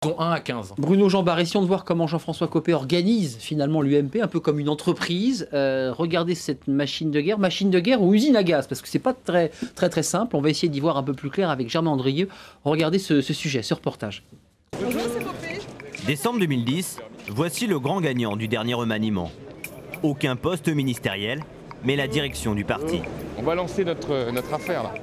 Sont 1 à 15. Bruno Jean Baressian, de voir comment Jean-François Copé organise finalement l'UMP, un peu comme une entreprise. Regardez cette machine de guerre ou usine à gaz, parce que c'est pas très simple. On va essayer d'y voir un peu plus clair avec Germain Andrieux. Regardez ce sujet, ce reportage. Bonjour, c'est Copé. Décembre 2010, voici le grand gagnant du dernier remaniement. Aucun poste ministériel, mais la direction du parti. On va lancer notre affaire là.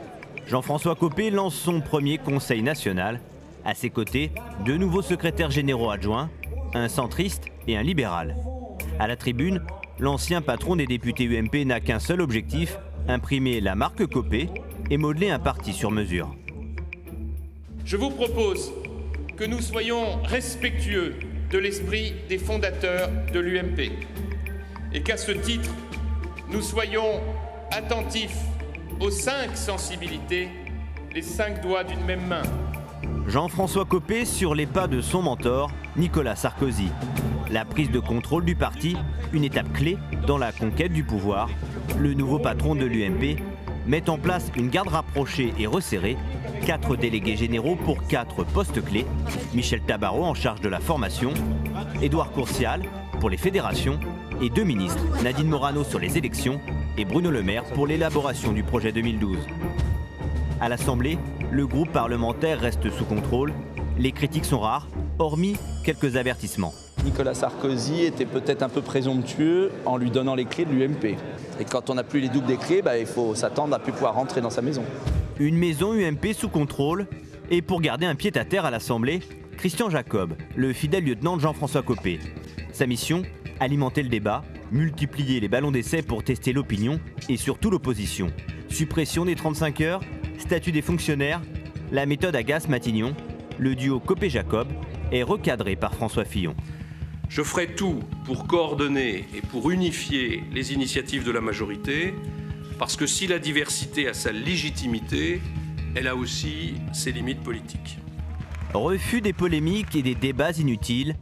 Jean-François Copé lance son premier conseil national. À ses côtés, deux nouveaux secrétaires généraux adjoints, un centriste et un libéral. À la tribune, l'ancien patron des députés UMP n'a qu'un seul objectif, imprimer la marque Copé et modeler un parti sur mesure. Je vous propose que nous soyons respectueux de l'esprit des fondateurs de l'UMP et qu'à ce titre, nous soyons attentifs aux 5 sensibilités, les 5 doigts d'une même main. Jean-François Copé sur les pas de son mentor, Nicolas Sarkozy. La prise de contrôle du parti, une étape clé dans la conquête du pouvoir. Le nouveau patron de l'UMP met en place une garde rapprochée et resserrée. 4 délégués généraux pour 4 postes clés. Michel Tabarot en charge de la formation, Édouard Courcial pour les fédérations et 2 ministres, Nadine Morano sur les élections et Bruno Le Maire pour l'élaboration du projet 2012. À l'Assemblée, le groupe parlementaire reste sous contrôle. Les critiques sont rares, hormis quelques avertissements. Nicolas Sarkozy était peut-être un peu présomptueux en lui donnant les clés de l'UMP. Et quand on n'a plus les doubles des clés, il faut s'attendre à plus pouvoir rentrer dans sa maison. Une maison UMP sous contrôle. Et pour garder un pied-à-terre à l'Assemblée, Christian Jacob, le fidèle lieutenant de Jean-François Copé. Sa mission, alimenter le débat, multiplier les ballons d'essai pour tester l'opinion et surtout l'opposition. Suppression des 35 heures, statut des fonctionnaires, la méthode Agace-Matignon, le duo Copé-Jacob est recadré par François Fillon. Je ferai tout pour coordonner et pour unifier les initiatives de la majorité, parce que si la diversité a sa légitimité, elle a aussi ses limites politiques. Refus des polémiques et des débats inutiles.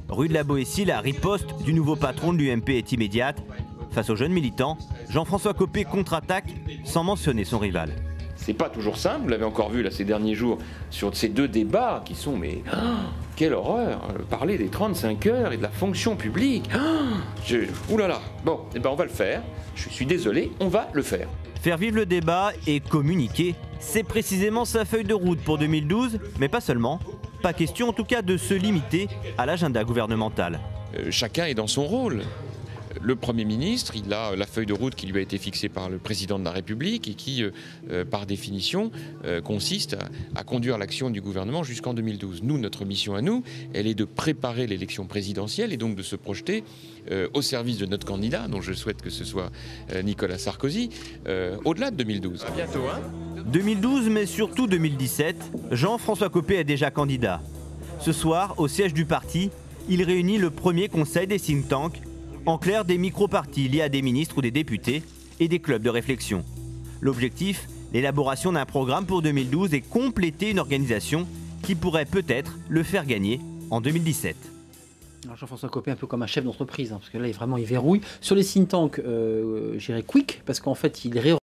Rue de la Boétie, la riposte du nouveau patron de l'UMP est immédiate. Face aux jeunes militants, Jean-François Copé contre-attaque sans mentionner son rival. C'est pas toujours simple, vous l'avez encore vu là ces derniers jours sur ces 2 débats qui sont quelle horreur, parler des 35 heures et de la fonction publique. Oulala, bon, on va le faire, je suis désolé, on va le faire. Faire vivre le débat et communiquer, c'est précisément sa feuille de route pour 2012, mais pas seulement. Pas question en tout cas de se limiter à l'agenda gouvernemental. Chacun est dans son rôle. Le Premier ministre, il a la feuille de route qui lui a été fixée par le Président de la République et qui, par définition, consiste à conduire l'action du gouvernement jusqu'en 2012. Nous, notre mission à nous, elle est de préparer l'élection présidentielle et donc de se projeter au service de notre candidat, dont je souhaite que ce soit Nicolas Sarkozy, au-delà de 2012. À bientôt, hein. 2012, mais surtout 2017, Jean-François Copé est déjà candidat. Ce soir, au siège du parti, il réunit le premier conseil des think tanks. En clair, des micro-partis liés à des ministres ou des députés et des clubs de réflexion. L'objectif, l'élaboration d'un programme pour 2012 et compléter une organisation qui pourrait peut-être le faire gagner en 2017. Jean-François Copé un peu comme un chef d'entreprise, parce que là, il verrouille. Sur les think tanks, j'irai quick, parce qu'en fait, il réorganise.